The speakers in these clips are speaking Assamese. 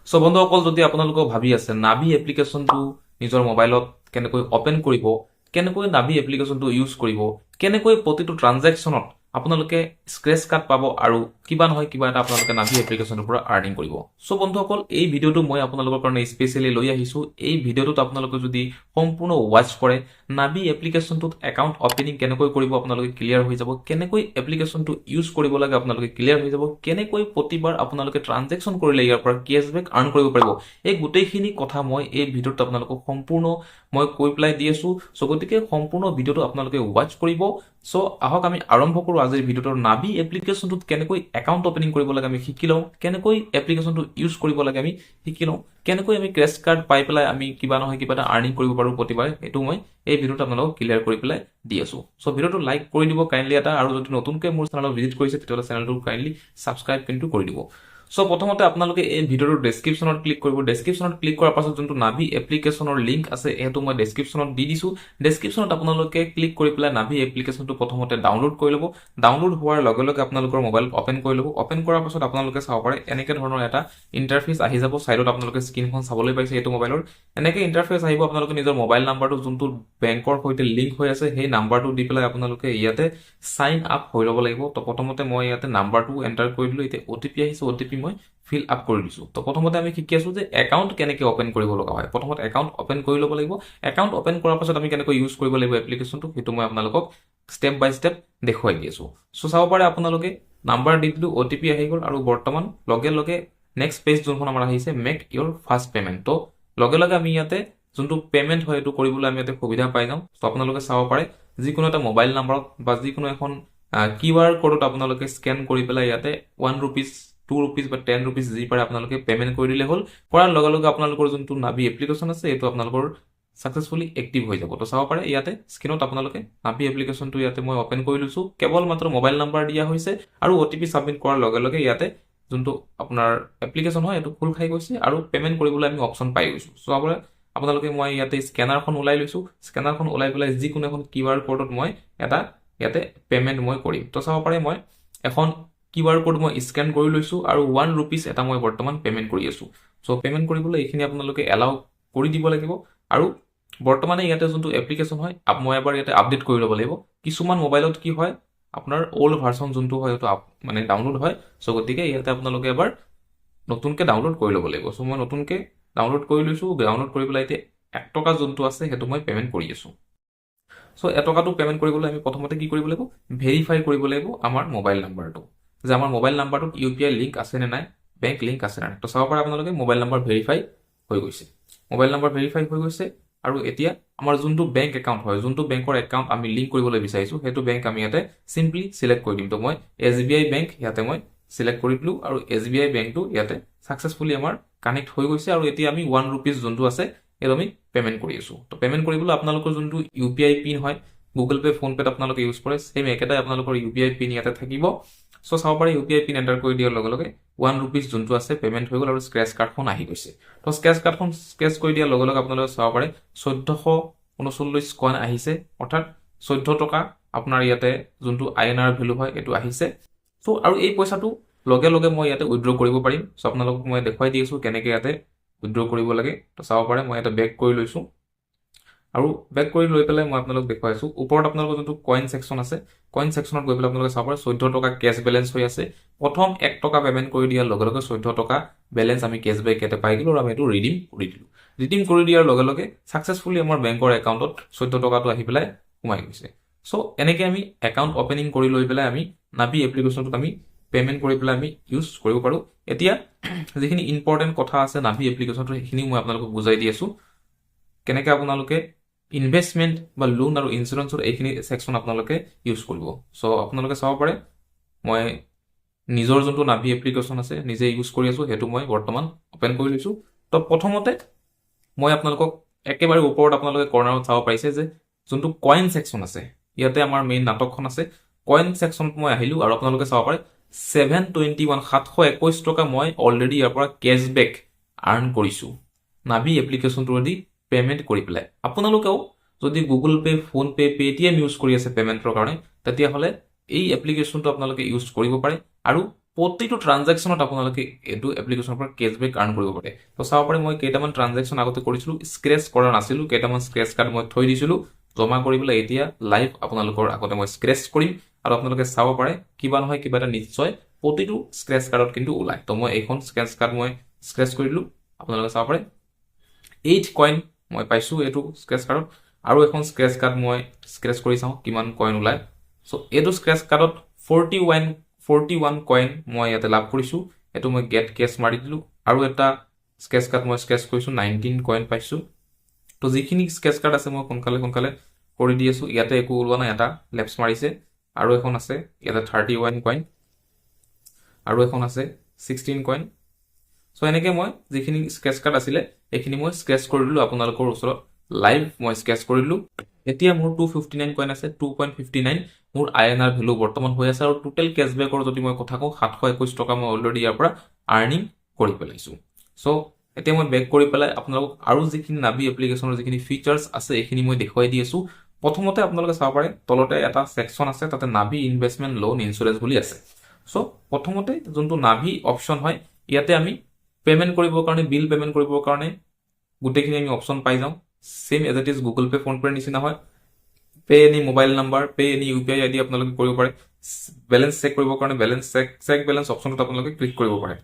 সো বন্ধুসকল, যদি আপোনালোকে ভাবি আছে নাভি এপ্লিকেশ্যনটো নিজৰ মোবাইলত কেনেকৈ অপেন কৰিব, কেনেকৈ নাভি এপ্লিকেশ্যনটো ইউজ কৰিব, কেনেকৈ প্ৰতিটো ট্ৰানজেকশ্যনত আপোনালোকে স্ক্ৰেচ কাৰ্ড পাব আৰু কিবা নহয় কিবা এটা আপোনালোকে নাভি এপ্লিকেশ্যনৰ পৰা আৰ্নিং কৰিব। সো বন্ধুসকল, এই ভিডিঅ'টো মই আপোনালোকৰ কাৰণে স্পেচিয়েলি লৈ আহিছোঁ। এই ভিডিঅ'টোত আপোনালোকে যদি সম্পূৰ্ণ ৱাচ কৰে, নাভি এপ্লিকেশ্যনটোত একাউণ্ট অপেনিং কেনেকৈ কৰিব আপোনালোকে ক্লিয়াৰ হৈ যাব, কেনেকৈ এপ্লিকেশ্যনটো ইউজ কৰিব লাগে আপোনালোকে ক্লিয়াৰ হৈ যাব, কেনেকৈ প্ৰতিবাৰ আপোনালোকে ট্ৰানজেকশ্যন কৰিলে ইয়াৰ পৰা কেছবেক আৰ্ন কৰিব পাৰিব, এই গোটেইখিনি কথা মই এই ভিডিঅ'ত আপোনালোকক সম্পূৰ্ণ মই কৈ পেলাই দি আছোঁ। চ' গতিকে সম্পূৰ্ণ ভিডিঅ'টো আপোনালোকে ৱাচ কৰিব। চ' আহক আমি আৰম্ভ কৰোঁ আজিৰ ভিডিঅ'টোৰ। নাভি এপ্লিকেশ্যনটোত কেনেকৈ একাউণ্ট অপেনিং কৰিব লাগে আমি শিকি লওঁ, কেনেকৈ এপ্লিকেশ্যনটো ইউজ কৰিব লাগে আমি শিকি লওঁ, কেনেকৈ আমি ক্ৰেছ কাৰ্ড পাই পেলাই আমি কিবা নহয় কিবা এটা আৰ্নিং কৰিব পাৰোঁ প্ৰতিবাৰে, এইটো মই এই ভিডিঅ'টো আপোনালোকক ক্লিয়াৰ কৰি পেলাই দি আছোঁ। চ' ভিডিঅ'টো লাইক কৰি দিব কাইণ্ডলি এটা, আৰু যদি নতুনকৈ মোৰ চেনেলত ভিজিট কৰিছে তেতিয়াহ'লে চেনেলটো কাইণ্ডলি ছাবস্ক্ৰাইব কিন্তু কৰি দিব। সো প্ৰথমতে আপোনালোকে এই ভিডিঅ'টোৰ ডেছক্ৰিপশ্যনত ক্লিক কৰিব। ডেছক্ৰিপশ্যনত ক্লিক কৰাৰ পাছত যোনটো নাভি এপ্লিকেশ্যনৰ লিংক আছে সেইটো মই ডেছক্ৰিপশ্যনত দি দিছোঁ। ডেছক্ৰিপশ্যনত আপোনালোকে ক্লিক কৰি পেলাই নাভি এপ্লিকেশ্যনটো প্ৰথমতে ডাউনলোড কৰি ল'ব। ডাউনলোড হোৱাৰ লগে লগে আপোনালোকৰ মোবাইলত অপেন কৰি ল'ব। অপেন কৰাৰ পাছত আপোনালোকে চাব পাৰে এনেকৈ ধৰণৰ এটা ইণ্টাৰফেচ আহি যাব। ছাইডত আপোনালোকে স্ক্ৰীনখন চাবলৈ পাইছে এইটো মোবাইলৰ। এনেকৈ ইণ্টাৰফেচ আহিব। আপোনালোকে নিজৰ মোবাইল নাম্বাৰটো যোনটো বেংকৰ সৈতে লিংক হৈ আছে সেই নাম্বাৰটো দি পেলাই আপোনালোকে ইয়াতে চাইন আপ হৈ ল'ব লাগিব। তো প্ৰথমতে মই ইয়াতে নাম্বাৰটো এণ্টাৰ কৰি দিলোঁ। এতিয়া OTP আহিছে, OTP মই ফিল আপ কৰি দিছোঁ। তো প্ৰথমতে আমি শিকি আছোঁ যে একাউণ্ট কেনেকৈ অপেন কৰিব লগা হয়। প্ৰথমতে একাউণ্ট অপেন কৰি ল'ব লাগিব। একাউণ্ট অপেন কৰাৰ পাছত আমি কেনেকৈ ইউজ কৰিব লাগিব এপ্লিকেশ্যনটো সেইটো মই আপোনালোকক ষ্টেপ বাই ষ্টেপ দেখুৱাই দি আছোঁ। চ' চাব পাৰে আপোনালোকে নাম্বাৰ দি দিলোঁ, OTP আহি গ'ল, আৰু বৰ্তমান লগে লগে নেক্সট পেজ যোনখন আমাৰ আহিছে মেক ইয়ৰ ফাৰ্ষ্ট পে'মেণ্ট। তো লগে লগে আমি ইয়াতে যোনটো পে'মেণ্ট হয় সেইটো কৰিবলৈ আমি ইয়াতে সুবিধা পাই যাওঁ। চ' আপোনালোকে চাব পাৰে যিকোনো এটা মোবাইল নাম্বাৰত বা যিকোনো এখন QR ক'ডত আপোনালোকে স্কেন কৰি পেলাই ইয়াতে 1 ৰুপিজ 2 ৰুপিজ বা 10 ৰুপিজ যি পাৰে আপোনালোকে পে'মেণ্ট কৰি দিলে হ'ল। কৰাৰ লগে লগে আপোনালোকৰ যোনটো নাভি এপ্লিকেশ্যন আছে এইটো আপোনালোকৰ ছাকচেছফুলি এক্টিভ হৈ যাব। তো চাব পাৰে ইয়াতে স্ক্ৰীনত আপোনালোকে নাভি এপ্লিকেশ্যনটো ইয়াতে মই অপেন কৰি লৈছোঁ। কেৱল মাত্ৰ মোবাইল নাম্বাৰ দিয়া হৈছে আৰু OTP ছাবমিট কৰাৰ লগে লগে ইয়াতে যোনটো আপোনাৰ এপ্লিকেশ্যন হয় এইটো খোল খাই গৈছে আৰু পে'মেণ্ট কৰিবলৈ আমি অপশ্যন পাই গৈছোঁ। চাব পাৰে আপোনালোকে মই ইয়াতে স্কেনাৰখন ওলাই লৈছোঁ। স্কেনাৰখন ওলাই পেলাই যিকোনো এখন QR ক'ডত মই এটা ইয়াতে পে'মেণ্ট মই কৰিম। তো চাব পাৰে মই এখন QR ক'ড মই স্কেন কৰি লৈছোঁ আৰু 1 ৰুপিজ এটা মই বৰ্তমান পে'মেণ্ট কৰি আছোঁ। চ' পে'মেণ্ট কৰিবলৈ এইখিনি আপোনালোকে এলাউ কৰি দিব লাগিব। আৰু বৰ্তমানে ইয়াতে যোনটো এপ্লিকেশ্যন হয় মই এবাৰ ইয়াতে আপডেট কৰি ল'ব লাগিব। কিছুমান মোবাইলত কি হয় আপোনাৰ অল্ড ভাৰ্চন যোনটো হয় সেইটো মানে ডাউনলোড হয়। চ' গতিকে ইয়াতে আপোনালোকে এবাৰ নতুনকৈ ডাউনলোড কৰি ল'ব লাগিব। চ' মই নতুনকৈ ডাউনলোড কৰি লৈছোঁ। ডাউনলোড কৰি পেলাই এতিয়া 1 টকা যোনটো আছে সেইটো মই পে'মেণ্ট কৰি আছোঁ। চ' 1 টকাটো পে'মেণ্ট কৰিবলৈ আমি প্ৰথমতে কি কৰিব লাগিব, ভেৰিফাই কৰিব লাগিব আমাৰ মোবাইল নাম্বাৰটো, যে আমাৰ মোবাইল নাম্বাৰটোত UPI লিংক আছে নে নাই, বেংক লিংক আছে নে নাই। তো চাব পাৰে আপোনালোকে মোবাইল নাম্বাৰ ভেৰিফাই হৈ গৈছে। মোবাইল নাম্বাৰ ভেৰিফাই হৈ গৈছে আৰু এতিয়া আমাৰ যোনটো বেংক একাউণ্ট হয়, যোনটো বেংকৰ একাউণ্ট আমি লিংক কৰিবলৈ বিচাৰিছোঁ সেইটো বেংক আমি ইয়াতে চিম্পলি চিলেক্ট কৰি দিম। তো মই SBI বেংক ইয়াতে মই চিলেক্ট কৰি দিলোঁ আৰু SBI বেংকটো ইয়াতে ছাকচেছফুলি আমাৰ কানেক্ট হৈ গৈছে। আৰু এতিয়া আমি 1 ৰুপিজ যোনটো আছে এইটো আমি পে'মেণ্ট কৰি আছোঁ। তো পে'মেণ্ট কৰিবলৈ আপোনালোকৰ যোনটো UPI পিন হয়, গুগল পে' ফোন পে'ত আপোনালোকে ইউজ কৰে, ছেইম একেটাই আপোনালোকৰ UPI পিন ইয়াতে থাকিব। চ' চাব পাৰে UPI পিন এণ্টাৰ কৰি দিয়াৰ লগে লগে 1 ৰুপিজ যোনটো আছে পে'মেণ্ট হৈ গ'ল আৰু স্ক্ৰেচ কাৰ্ডখন আহি গৈছে। তো স্ক্ৰেচ কাৰ্ডখন স্ক্ৰেচ কৰি দিয়াৰ লগে লগে আপোনালোকে চাব পাৰে 1439 কইন আহিছে, অৰ্থাৎ 14 টকা আপোনাৰ ইয়াতে যোনটো INR ভেলু হয় এইটো আহিছে। চ' আৰু এই পইচাটো লগে লগে মই ইয়াতে উইথড্ৰ কৰিব পাৰিম। চ' আপোনালোকক মই দেখুৱাই দি আছোঁ কেনেকৈ ইয়াতে উইথড্ৰ কৰিব লাগে। তো চাব পাৰে মই ইয়াতে বেক কৰি লৈছোঁ আৰু বেক কৰি লৈ পেলাই মই আপোনালোকক দেখুৱাইছোঁ। ওপৰত আপোনালোকৰ যোনটো কইন ছেকশ্যন আছে, কইন ছেকশ্যনত গৈ পেলাই আপোনালোকে চাব পাৰে 14 টকা কেছ বেলেঞ্চ হৈ আছে। প্ৰথম 1 টকা পে'মেণ্ট কৰি দিয়াৰ লগে লগে 14 টকা বেলেঞ্চ আমি কেছবেক ইয়াতে পাই গ'লোঁ আৰু আমি এইটো ৰিডিম কৰি দিলোঁ। ৰিডিম কৰি দিয়াৰ লগে লগে ছাকচেছফুলি আমাৰ বেংকৰ একাউণ্টত 14 টকাটো আহি পেলাই সোমাই গৈছে। চ' এনেকৈ আমি একাউণ্ট অপেনিং কৰি লৈ পেলাই আমি নাভি এপ্লিকেশ্যনটোত আমি পে'মেণ্ট কৰি পেলাই আমি ইউজ কৰিব পাৰোঁ। এতিয়া যিখিনি ইম্পৰ্টেণ্ট কথা আছে নাভি এপ্লিকেশ্যনটো সেইখিনিও মই আপোনালোকক বুজাই দি আছোঁ। কেনেকৈ আপোনালোকে ইনভেষ্টমেণ্ট বা লোন আৰু ইঞ্চুৰেঞ্চৰ এইখিনি ছেকশ্যন আপোনালোকে ইউজ কৰিব। চ' আপোনালোকে চাব পাৰে মই নিজৰ যোনটো নাভি এপ্লিকেশ্যন আছে নিজে ইউজ কৰি আছোঁ, সেইটো মই বৰ্তমান অপেন কৰি লৈছোঁ। তো প্ৰথমতে মই আপোনালোকক একেবাৰে ওপৰত আপোনালোকে কৰ্নাৰত চাব পাৰিছে যে যোনটো কইন ছেকশ্যন আছে ইয়াতে আমাৰ মেইন নাটকখন আছে। কইন ছেকশ্যনত মই আহিলোঁ আৰু আপোনালোকে চাব পাৰে 721 টকা মই অলৰেডি ইয়াৰ পৰা কেছবেক আৰ্ণ কৰিছোঁ নাভি এপ্লিকেশ্যনটোৱেদি পে'মেণ্ট কৰি পেলাই। আপোনালোকেও যদি Google pay', phone pay', Paytm use কৰি আছে পে'মেণ্টৰ কাৰণে তেতিয়াহ'লে এই এপ্লিকেশ্যনটো আপোনালোকে ইউজ কৰিব পাৰে আৰু প্ৰতিটো ট্ৰানজেকশ্যনত আপোনালোকে এইটো এপ্লিকেশ্যনৰ পৰা কেছবেক আৰ্ণ কৰিব পাৰে। তো চাব পাৰে মই কেইটামান ট্ৰানজেকশ্যন আগতে কৰিছিলোঁ, স্ক্ৰেচ কৰা নাছিলোঁ, কেইটামান স্ক্ৰেচ কাৰ্ড মই থৈ দিছিলোঁ জমা কৰিবলৈ। এতিয়া লাইভ আপোনালোকৰ আগতে মই স্ক্ৰেচ কৰিম আৰু আপোনালোকে চাব পাৰে কিবা নহয় কিবা এটা নিশ্চয় প্ৰতিটো স্ক্ৰেচ কাৰ্ডত কিন্তু ওলায়। তো মই এইখন স্ক্ৰেচ কাৰ্ড মই স্ক্ৰেচ কৰিলোঁ, আপোনালোকে চাব পাৰে 8 কইন মই পাইছোঁ এইটো স্ক্ৰেচ কাৰ্ডত। আৰু এখন স্ক্ৰেচ কাৰ্ড মই স্ক্ৰেচ কৰি চাওঁ কিমান কইন ওলায়। চ' এইটো স্ক্ৰেচ কাৰ্ডত 41 কইন মই ইয়াতে লাভ কৰিছোঁ, এইটো মই গেট কেছ মাৰি দিলোঁ। আৰু এটা স্ক্ৰেচ কাৰ্ড মই স্ক্ৰেচ কৰিছোঁ, 19 কইন পাইছোঁ। তো যিখিনি স্ক্ৰেচ কাৰ্ড আছে মই সোনকালে কৰি দি আছোঁ। ইয়াতে একো ওলোৱা নাই, এটা লেপছ মাৰিছে। আৰু এখন আছে ইয়াতে 31 কইন, আৰু এখন আছে 16 কইন। চ' এনেকৈ মই যিখিনি স্ক্ৰেচ কাৰ্ড আছিলে এইখিনি মই স্ক্ৰেচ কৰি দিলোঁ আপোনালোকৰ ওচৰত লাইভ মই স্ক্ৰেচ কৰি দিলোঁ। এতিয়া মোৰ 259 কইন আছে, 2.59 মোৰ INR ভেলু বৰ্তমান হৈ আছে। আৰু টোটেল কেছবেকৰ যদি মই কথা কওঁ 721 টকা মই অলৰেডি ইয়াৰ পৰা আৰ্নিং কৰি পেলাইছোঁ। চ' এতিয়া মই বেক কৰি পেলাই আপোনালোকক আৰু যিখিনি নাভি এপ্লিকেশ্যনৰ যিখিনি ফিচাৰ্ছ আছে এইখিনি মই দেখুৱাই দি আছোঁ। প্ৰথমতে আপোনালোকে চাব পাৰে তলতে এটা ছেকশ্যন আছে, তাতে নাভি ইনভেষ্টমেণ্ট লোন ইঞ্চুৰেঞ্চ বুলি আছে। চ' প্ৰথমতে যোনটো নাভি অপশ্যন হয় ইয়াতে আমি পে'মেণ্ট কৰিবৰ কাৰণে, বিল পে'মেণ্ট কৰিবৰ কাৰণে গোটেইখিনি আমি অপশ্যন পাই যাওঁ। Same as it is Google pay' phone পে'ৰ নিচিনা হয়। Pay any mobile number, pay any UPI ID আপোনালোকে কৰিব পাৰে। বেলেঞ্চ চেক কৰিবৰ কাৰণে চেক বেলেঞ্চ অপশ্যনটোত আপোনালোকে ক্লিক কৰিব পাৰে।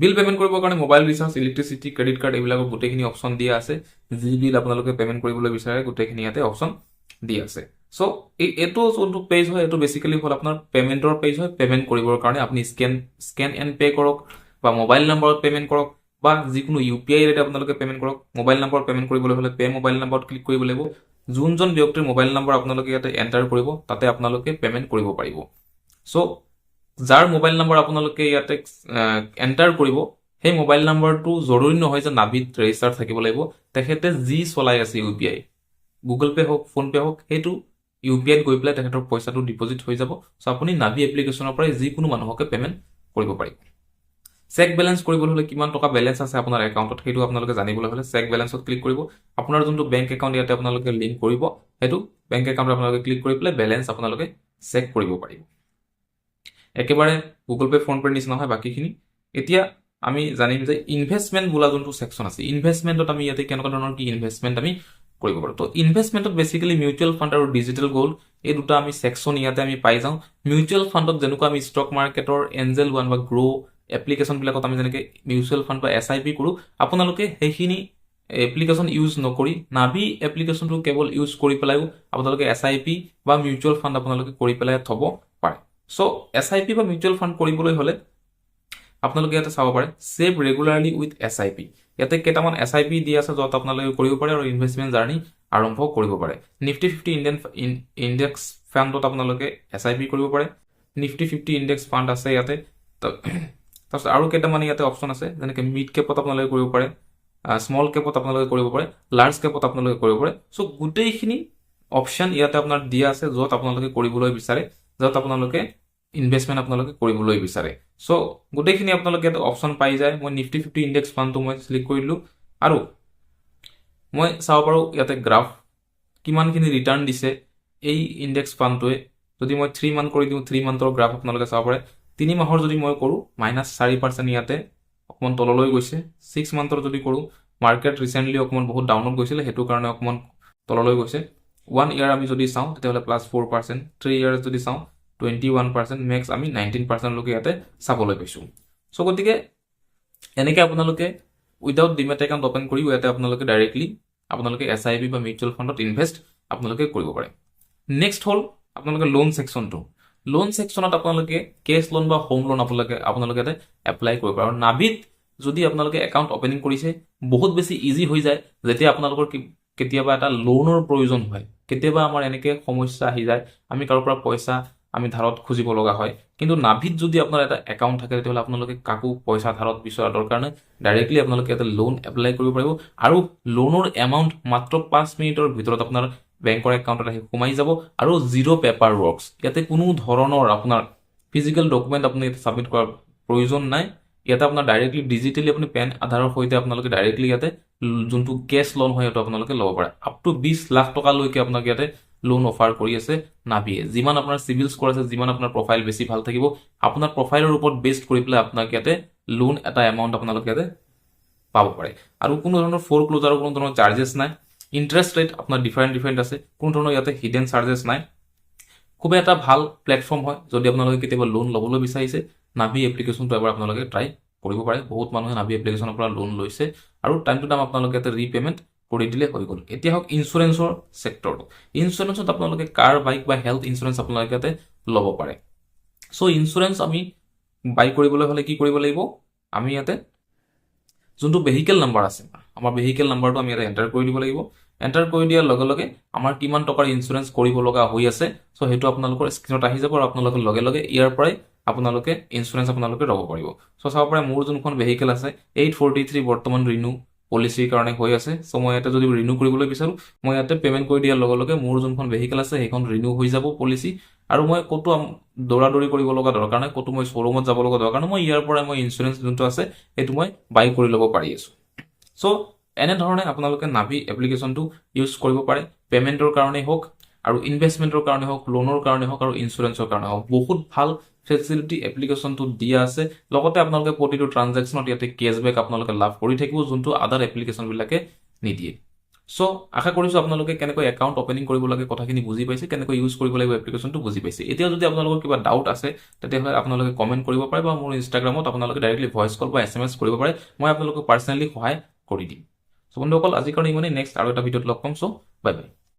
বিল পে'মেণ্ট কৰিবৰ কাৰণে mobile recharge, electricity, credit card এইবিলাকৰ গোটেইখিনি অপশ্যন দিয়া আছে। যি বিল আপোনালোকে পে'মেণ্ট কৰিবলৈ বিচাৰে গোটেইখিনি ইয়াতে অপশ্যন দিয়া আছে। চ' এইটো যোনটো পেজ হয় এইটো বেচিকেলি হ'ল আপোনাৰ পে'মেণ্টৰ পেজ হয়। পে'মেণ্ট কৰিবৰ কাৰণে আপুনি স্কেন এণ্ড পে' কৰক, বা মোবাইল নাম্বাৰত পে'মেণ্ট কৰক, বা যিকোনো UPI ৰেটে আপোনালোকে পে'মেণ্ট কৰক। মোবাইল নাম্বাৰত পে'মেণ্ট কৰিবলৈ হ'লে পে' মোবাইল নাম্বাৰত ক্লিক কৰিব লাগিব। যোনজন ব্যক্তিৰ মোবাইল নাম্বাৰ আপোনালোকে ইয়াতে এণ্টাৰ কৰিব তাতে আপোনালোকে পে'মেণ্ট কৰিব পাৰিব। চ' যাৰ মোবাইল নাম্বাৰ আপোনালোকে ইয়াতে এণ্টাৰ কৰিব সেই মোবাইল নাম্বাৰটো জৰুৰী নহয় যে নাভিত ৰেজিষ্টাৰ থাকিব লাগিব। তেখেতে যি চলাই আছে UPI, গুগল পে' হওক, ফোন পে' হওক, সেইটো UPIত গৈ পেলাই তেখেতৰ পইচাটো ডিপজিট হৈ যাব। চ' আপুনি নাভি এপ্লিকেশ্যনৰ পৰাই যিকোনো মানুহকে পে'মেণ্ট কৰিব পাৰিব। চেক বেলেঞ্চ কৰিবলৈ হ'লে কিমান টকা বেলেঞ্চ আছে আপোনাৰ একাউণ্টত সেইটো আপোনালোকে জানিবলৈ হ'লে চেক বেলেঞ্চত ক্লিক কৰিব। আপোনাৰ যোনটো বেংক একাউণ্ট ইয়াতে আপোনালোকে লিংক কৰিব, সেইটো বেংক একাউণ্টত আপোনালোকে ক্লিক কৰি পেলাই বেলেঞ্চ আপোনালোকে চেক কৰিব পাৰিব। একেবাৰে গুগল পে' ফোন পে'ৰ নিচিনা হয় বাকীখিনি। এতিয়া আমি জানিম যে ইনভেষ্টমেণ্ট বোলা যোনটো ছেকশ্যন আছে, ইনভেষ্টমেণ্টত আমি ইয়াতে কেনেকুৱা ধৰণৰ কি ইনভেষ্টমেণ্ট আমি কৰিব পাৰোঁ। তো ইনভেষ্টমেণ্টত বেচিকেলি মিউচুৱেল ফাণ্ড আৰু ডিজিটেল গ'ল্ড এই দুটা আমি ছেকশ্যন ইয়াতে আমি পাই যাওঁ। মিউচুৱেল ফাণ্ডত যেনেকুৱা আমি ষ্টক মাৰ্কেটৰ এঞ্জেল ওৱান বা গ্ৰ' এপ্লিকেশ্যনবিলাকত আমি যেনেকৈ মিউচুৱেল ফাণ্ড বা SIP কৰোঁ, আপোনালোকে সেইখিনি এপ্লিকেশ্যন ইউজ নকৰি নাভি এপ্লিকেশ্যনটো কেৱল ইউজ কৰি পেলাইও আপোনালোকে SIP বা মিউচুৱেল ফাণ্ড আপোনালোকে কৰি পেলাই থ'ব পাৰে। চ' SIP বা মিউচুৱেল ফাণ্ড কৰিবলৈ হ'লে আপোনালোকে ইয়াতে চাব পাৰে ছেভ ৰেগুলাৰলি উইথ SIP। ইয়াতে কেইটামান SIP দি আছে য'ত আপোনালোকে কৰিব পাৰে আৰু ইনভেষ্টমেণ্ট জাৰ্নি আৰম্ভ কৰিব পাৰে। নিফটি 50 ইণ্ডিয়ান ইণ্ডেক্স ফাণ্ডত আপোনালোকে SIP কৰিব পাৰে। নিফটি 50 ইণ্ডেক্স ফাণ্ড আছে ইয়াতে। তাৰপিছত আৰু কেইটামান ইয়াতে অপশ্যন আছে, যেনেকৈ মিড কেপত আপোনালোকে কৰিব পাৰে, স্মল কেপত আপোনালোকে কৰিব পাৰে, লাৰ্জ কেপত আপোনালোকে কৰিব পাৰে। চ' গোটেইখিনি অপশ্যন ইয়াতে আপোনাৰ দিয়া আছে য'ত আপোনালোকে কৰিবলৈ বিচাৰে, য'ত আপোনালোকে ইনভেষ্টমেণ্ট আপোনালোকে কৰিবলৈ বিচাৰে। চ' গোটেইখিনি আপোনালোকে ইয়াতে অপশ্যন পাই যায়। মই নিফটি 50 ইণ্ডেক্স ফাণ্ডটো মই চিলেক্ট কৰি দিলোঁ আৰু মই চাব পাৰোঁ ইয়াতে গ্ৰাফ কিমানখিনি ৰিটাৰ্ণ দিছে এই ইণ্ডেক্স ফাণ্ডটোৱে। যদি মই 3 মান্থ কৰি দিওঁ 3 মান্থৰ গ্ৰাফ আপোনালোকে চাব পাৰে। 3 মাহৰ যদি মই কৰোঁ -4% ইয়াতে অকণমান তললৈ গৈছে। 6 মান্থৰ যদি কৰোঁ মাৰ্কেট ৰিচেণ্টলি অকণমান বহুত ডাউনত গৈছিলে, সেইটো কাৰণে অকণমান তললৈ গৈছে। 1 ইয়াৰ আমি যদি চাওঁ তেতিয়াহ'লে +4%, 3 ইয়াৰ্ছ যদি চাওঁ 21%, মেক্স আমি 19%লৈকে ইয়াতে চাবলৈ পাইছোঁ। চ' গতিকে এনেকৈ আপোনালোকে উইদাউট ডিমেট একাউণ্ট অ'পেন কৰিও ইয়াতে আপোনালোকে ডাইৰেক্টলি আপোনালোকে SIP বা মিউচুৱেল ফাণ্ডত ইনভেষ্ট আপোনালোকে কৰিব পাৰে। নেক্সট হ'ল আপোনালোকে লোন ছেকশ্যনটো। লোন ছেকশ্যনত আপোনালোকে কেছ লোন বা হোম লোন আপোনালোকে ইয়াতে এপ্লাই কৰিব পাৰে। আৰু নাভিত যদি আপোনালোকে একাউণ্ট অ'পেনিং কৰিছে বহুত বেছি ইজি হৈ যায় যেতিয়া আপোনালোকৰ কেতিয়াবা এটা লোনৰ প্ৰয়োজন হয়। কেতিয়াবা আমাৰ এনেকৈ সমস্যা আহি যায়, আমি কাৰোৰ পৰা পইচা আমি ধাৰত খুজিব লগা হয়। কিন্তু নাভিত যদি আপোনাৰ এটা একাউণ্ট থাকে তেতিয়াহ'লে আপোনালোকে কাকো পইচা ধাৰত বিচৰা দৰকাৰ নাই, ডাইৰেক্টলি আপোনালোকে ইয়াতে লোন এপ্লাই কৰিব পাৰিব। আৰু লোনৰ এমাউণ্ট মাত্ৰ 5 মিনিটৰ ভিতৰত আপোনাৰ বেংকৰ একাউণ্টত আহি সোমাই যাব আৰু 0 পেপাৰ ৱৰ্কছ। ইয়াতে কোনো ধৰণৰ আপোনাৰ ফিজিকেল ডকুমেণ্ট আপুনি ইয়াতে ছাবমিট কৰাৰ প্ৰয়োজন নাই। ইয়াতে আপোনাৰ ডাইৰেক্টলি ডিজিটেলি আপুনি পেন আধাৰৰ সৈতে আপোনালোকে ডাইৰেক্টলি ইয়াতে যোনটো কেছ লোন হয় সেইটো আপোনালোকে ল'ব পাৰে। আপ টু 20 লাখ টকালৈকে আপোনাক ইয়াতে লোন অফাৰ কৰি আছে নাভিয়ে। যিমান আপোনাৰ চিভিল স্ক'ৰ আছে, যিমান আপোনাৰ প্ৰফাইল বেছি ভাল থাকিব, আপোনাৰ প্ৰফাইলৰ ওপৰত বেছড কৰি পেলাই আপোনাক ইয়াতে লোন এটা এমাউণ্ট আপোনালোকে ইয়াতে পাব পাৰে। আৰু কোনো ধৰণৰ ফ'ৰ ক্লোজাৰৰ কোনো ধৰণৰ চাৰ্জেছ নাই। ইণ্টাৰেষ্ট ৰেট আপোনাৰ ডিফাৰেণ্ট আছে, কোনো ধৰণৰ ইয়াতে হিডেন চাৰ্জেছ নাই। খুবেই এটা ভাল প্লেটফৰ্ম হয়। যদি আপোনালোকে কেতিয়াবা লোন ল'বলৈ বিচাৰিছে, নাভি এপ্লিকেশ্যনটো এবাৰ আপোনালোকে ট্ৰাই কৰিব পাৰে। বহুত মানুহে নাভি এপ্লিকেশ্যনৰ পৰা লোন লৈছে আৰু টাইম টু টাইম আপোনালোকে ইয়াতে ৰিপেমেণ্ট কৰি দিলে হৈ গ'ল। এতিয়া হওক ইঞ্চুৰেঞ্চৰ চেক্টৰটো। ইঞ্চুৰেঞ্চত আপোনালোকে কাৰ, বাইক বা হেল্থ ইঞ্চুৰেঞ্চ আপোনালোকে ইয়াতে ল'ব পাৰে। চ' ইঞ্চুৰেঞ্চ আমি বাই কৰিবলৈ হ'লে কি কৰিব লাগিব, আমি ইয়াতে যোনটো ভেহিকেল নাম্বাৰ আছে, আমাৰ ভেহিকেল নাম্বাৰটো আমি ইয়াতে এণ্টাৰ কৰি দিব লাগিব। এণ্টাৰ কৰি দিয়াৰ লগে লগে আমাৰ কিমান টকাৰ ইঞ্চুৰেঞ্চ কৰিব লগা হৈ আছে, চ' সেইটো আপোনালোকৰ স্ক্ৰীনত আহি যাব আৰু আপোনালোকে লগে লগে ইয়াৰ পৰাই আপোনালোকে ইঞ্চুৰেঞ্চ আপোনালোকে ল'ব পাৰিব। চ' চাব পাৰে মোৰ যোনখন ভেহিকেল আছে 843 বৰ্তমান ৰিনিউ পলিচিৰ কাৰণে হৈ আছে। চ' মই ইয়াতে যদি ৰিনিউ কৰিবলৈ বিচাৰোঁ, মই ইয়াতে পে'মেণ্ট কৰি দিয়াৰ লগে লগে মোৰ যোনখন ভেহিকেল আছে সেইখন ৰিনিউ হৈ যাব পলিচি। আৰু মই ক'তো দৌৰাদৌৰি কৰিব লগা দৰকাৰ নাই, ক'তো মই শ্ব'ৰুমত যাব লগা দৰকাৰ নাই। মই ইয়াৰ পৰাই মই ইঞ্চুৰেঞ্চ যোনটো আছে সেইটো মই বাই কৰি ল'ব পাৰি আছোঁ। চ' এনেধৰণে আপোনালোকে নাভি এপ্লিকেশ্যনটো ইউজ কৰিব পাৰে। পে'মেণ্টৰ কাৰণেই হওক আৰু ইনভেষ্টমেণ্টৰ কাৰণে হওক, লোনৰ কাৰণে হওক আৰু ইঞ্চুৰেঞ্চৰ কাৰণে হওক, বহুত ভাল ফেচিলিটি এপ্লিকেশ্যনটো দিয়া আছে। লগতে আপোনালোকে প্ৰতিটো ট্ৰানজেকশ্যনত ইয়াতে কেছবেক আপোনালোকে লাভ কৰি থাকিব, যোনটো আদাৰ এপ্লিকেশ্যনবিলাকে নিদিয়ে। চ' আশা কৰিছোঁ আপোনালোকে কেনেকৈ একাউণ্ট অপেনিং কৰিব লাগে কথাখিনি বুজি পাইছে, কেনেকৈ ইউজ কৰিব লাগিব এপ্লিকেশ্যনটো বুজি পাইছে। এতিয়া যদি আপোনালোকৰ কিবা ডাউট আছে তেতিয়াহ'লে আপোনালোকে কমেণ্ট কৰিব পাৰে বা মোৰ ইনষ্টাগ্ৰামত আপোনালোকে ডাইৰেক্টলি ভইচ কল বা SMS কৰিব পাৰে। মই আপোনালোকক পাৰ্চনেলি সহায় কৰি দিম। চ' বন্ধুসকল আজিৰ কাৰণে ইমানেই। নেক্সট আৰু এটা ভিডিঅ'ত লগ পাম। চ' বাই বাই।